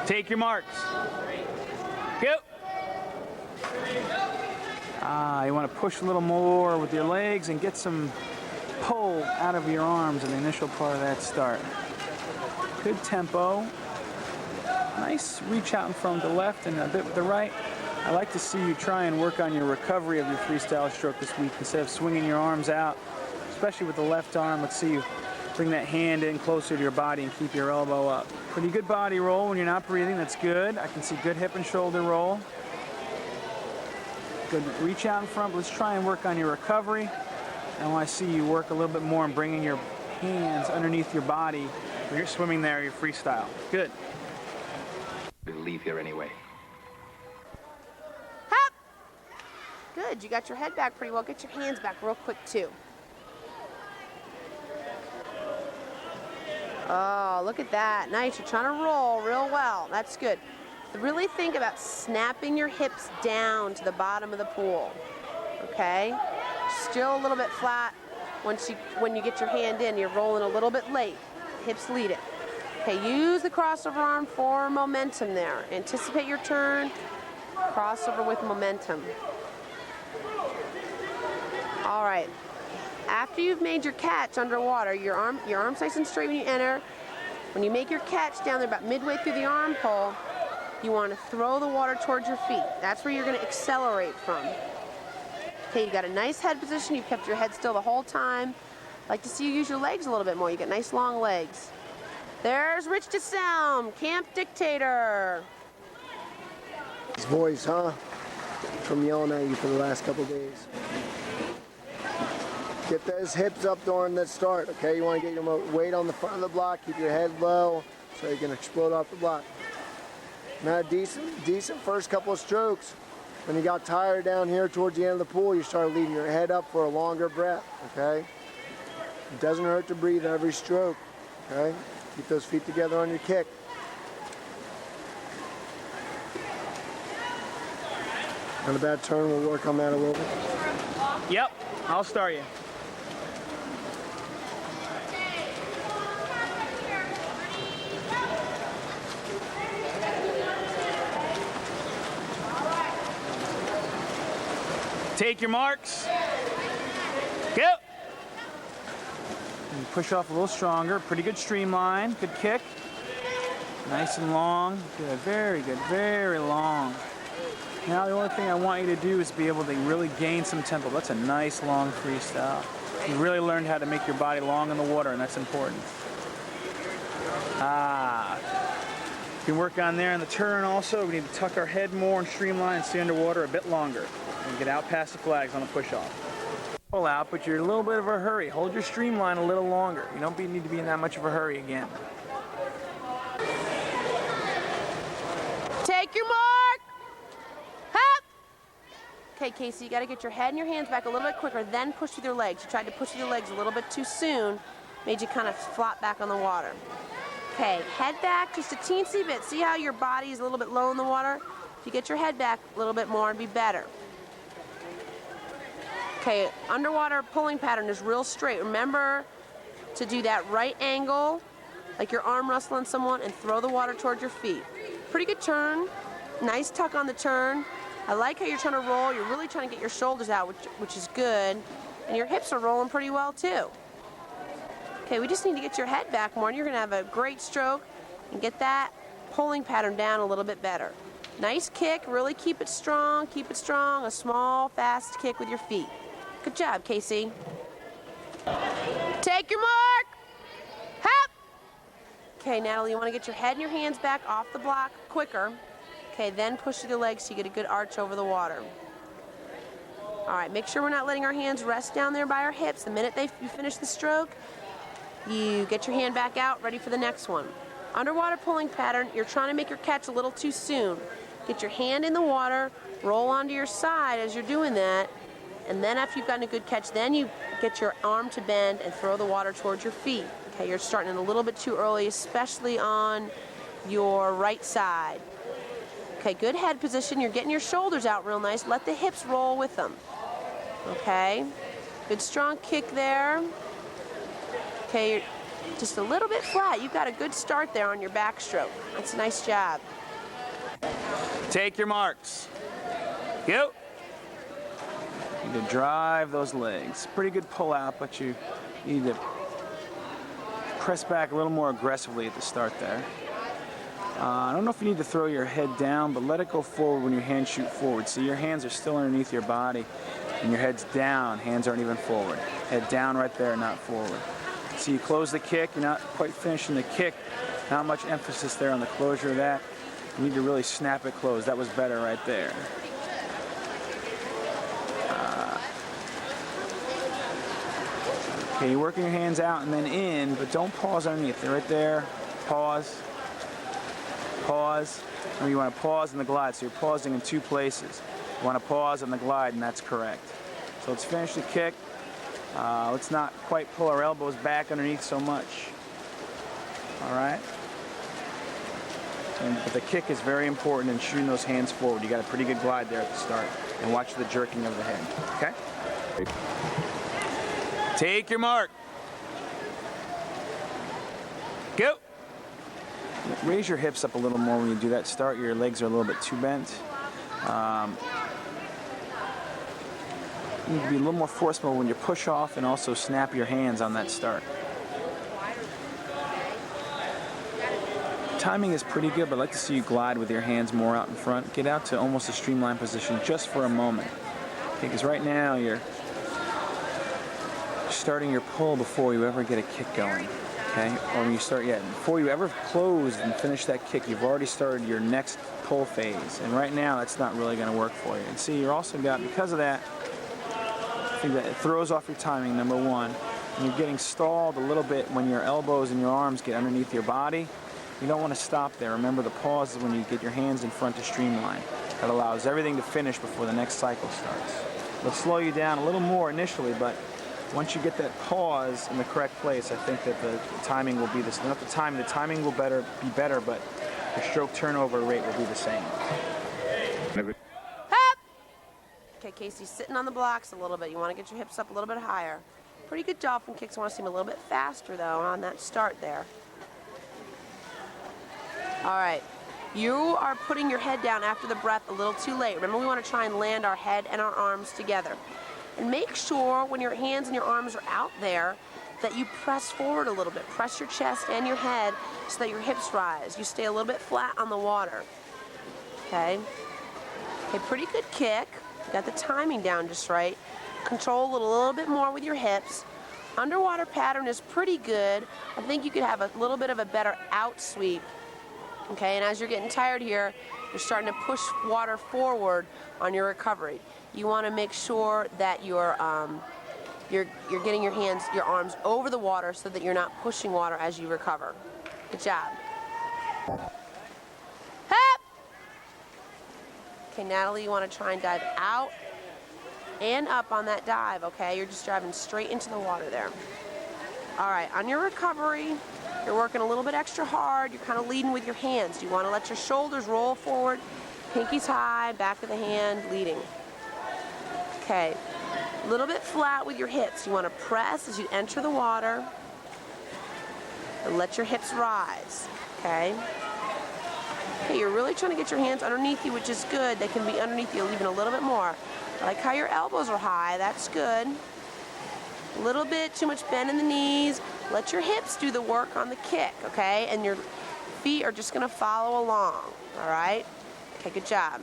Take your marks. Go. You want to push a little more with your legs and get some pull out of your arms in the initial part of that start. Good tempo. Nice reach out in front to the left and a bit with the right. I like to see you try and work on your recovery of your freestyle stroke this week instead of swinging your arms out, especially with the left arm. Let's see you bring that hand in closer to your body and keep your elbow up. Pretty good body roll when you're not breathing. That's good. I can see good hip and shoulder roll. Good reach out in front. Let's try and work on your recovery. I want to see you work a little bit more on bringing your hands underneath your body when you're swimming there, your freestyle. Good. We'll leave here anyway. Hop! Good. You got your head back pretty well. Get your hands back real quick, too. Oh, look at that. Nice. You're trying to roll real well. That's good. Really think about snapping your hips down to the bottom of the pool. Okay? Still a little bit flat. When you get your hand in, you're rolling a little bit late. Hips lead it. Okay, use the crossover arm for momentum there. Anticipate your turn. Crossover with momentum. All right. After you've made your catch underwater, your arm's nice and straight when you enter. When you make your catch down there about midway through the arm pull, you want to throw the water towards your feet. That's where you're going to accelerate from. Okay, you got a nice head position. You've kept your head still the whole time. I'd like to see you use your legs a little bit more. You got nice long legs. There's Rich DeSalm, Camp Dictator. His voice, huh? From yelling at you for the last couple days. Get those hips up during the start, okay? You want to get your weight on the front of the block, keep your head low so you can explode off the block. Now, decent first couple of strokes. When you got tired down here towards the end of the pool, you start leaving your head up for a longer breath, okay? It doesn't hurt to breathe every stroke, okay? Keep those feet together on your kick. Not a bad turn, we'll work on that a little bit. Yep, I'll start you. Take your marks. Go. And push off a little stronger. Pretty good streamline. Good kick. Nice and long. Good. Very good. Very long. Now the only thing I want you to do is be able to really gain some tempo. That's a nice long freestyle. You really learned how to make your body long in the water, and that's important. You can work on there in the turn also. We need to tuck our head more and streamline and stay underwater a bit longer. And get out past the flags on the push-off. Pull out, but you're in a little bit of a hurry. Hold your streamline a little longer. You don't need to be in that much of a hurry again. Take your mark. Hop. Okay, Casey, you got to get your head and your hands back a little bit quicker, then push with your legs. You tried to push with your legs a little bit too soon, made you kind of flop back on the water. Okay, head back just a teensy bit. See how your body is a little bit low in the water? If you get your head back a little bit more, it'd be better. Okay, underwater pulling pattern is real straight. Remember to do that right angle, like your arm wrestling someone, and throw the water towards your feet. Pretty good turn. Nice tuck on the turn. I like how you're trying to roll. You're really trying to get your shoulders out, which is good. And your hips are rolling pretty well, too. Okay, we just need to get your head back more, and you're going to have a great stroke and get that pulling pattern down a little bit better. Nice kick. Really keep it strong. Keep it strong. A small, fast kick with your feet. Good job, Casey. Take your mark. Hop. Okay, Natalie, you want to get your head and your hands back off the block quicker. Okay, then push with your legs so you get a good arch over the water. All right, make sure we're not letting our hands rest down there by our hips. The minute you finish the stroke, you get your hand back out, ready for the next one. Underwater pulling pattern, you're trying to make your catch a little too soon. Get your hand in the water, roll onto your side as you're doing that, and then after you've gotten a good catch, then you get your arm to bend and throw the water towards your feet. Okay, you're starting a little bit too early, especially on your right side. Okay, good head position. You're getting your shoulders out real nice. Let the hips roll with them. Okay, good strong kick there. Okay, Just a little bit flat. You've got a good start there on your backstroke. That's a nice job. Take your marks. Go. You need to drive those legs. Pretty good pull out, but you need to press back a little more aggressively at the start there. I don't know if you need to throw your head down, but let it go forward when your hands shoot forward. See, your hands are still underneath your body, and your head's down. Hands aren't even forward. Head down right there, not forward. So you close the kick. You're not quite finishing the kick. Not much emphasis there on the closure of that. You need to really snap it closed. That was better right there. Okay, you're working your hands out and then in, but don't pause underneath. They're right there. Pause. Pause. Or you want to pause in the glide, so you're pausing in two places. You want to pause on the glide, and that's correct. So let's finish the kick. Let's not quite pull our elbows back underneath so much. All right? But the kick is very important in shooting those hands forward. You got a pretty good glide there at the start. And watch the jerking of the head. Okay? Take your mark. Go. Raise your hips up a little more when you do that start. Your legs are a little bit too bent. You need to be a little more forceful when you push off and also snap your hands on that start. Timing is pretty good, but I'd like to see you glide with your hands more out in front. Get out to almost a streamline position just for a moment. Okay, because right now you're starting your pull before you ever get a kick going. Okay, or when you start, before you ever close and finish that kick, you've already started your next pull phase. And right now, that's not really going to work for you. And see, you're also got, because of that, I think that it throws off your timing, number one. And you're getting stalled a little bit when your elbows and your arms get underneath your body. You don't want to stop there. Remember, the pause is when you get your hands in front to streamline. That allows everything to finish before the next cycle starts. It'll slow you down a little more initially, but once you get that pause in the correct place, I think that the timing will be this. Not the timing will be better, but the stroke turnover rate will be the same. Hop! Okay, Casey's sitting on the blocks a little bit. You want to get your hips up a little bit higher. Pretty good dolphin kicks. I want to see him a little bit faster, though, on that start there. All right. You are putting your head down after the breath a little too late. Remember, we want to try and land our head and our arms together. And make sure when your hands and your arms are out there that you press forward a little bit. Press your chest and your head so that your hips rise. You stay a little bit flat on the water. Okay? Okay, pretty good kick. Got the timing down just right. Control a little bit more with your hips. Underwater pattern is pretty good. I think you could have a little bit of a better out sweep. Okay, and as you're getting tired here, you're starting to push water forward on your recovery. You want to make sure that you're getting your arms over the water so that you're not pushing water as you recover. Good job. Hop! Okay, Natalie, you want to try and dive out and up on that dive, okay? You're just driving straight into the water there. All right, on your recovery, you're working a little bit extra hard. You're kind of leading with your hands. You want to let your shoulders roll forward, pinkies high, back of the hand, leading. Okay, a little bit flat with your hips. You want to press as you enter the water and let your hips rise, okay? Okay, you're really trying to get your hands underneath you, which is good. They can be underneath you even a little bit more. I like how your elbows are high. That's good. A little bit too much bend in the knees. Let your hips do the work on the kick, okay? And your feet are just going to follow along, all right? Okay, good job.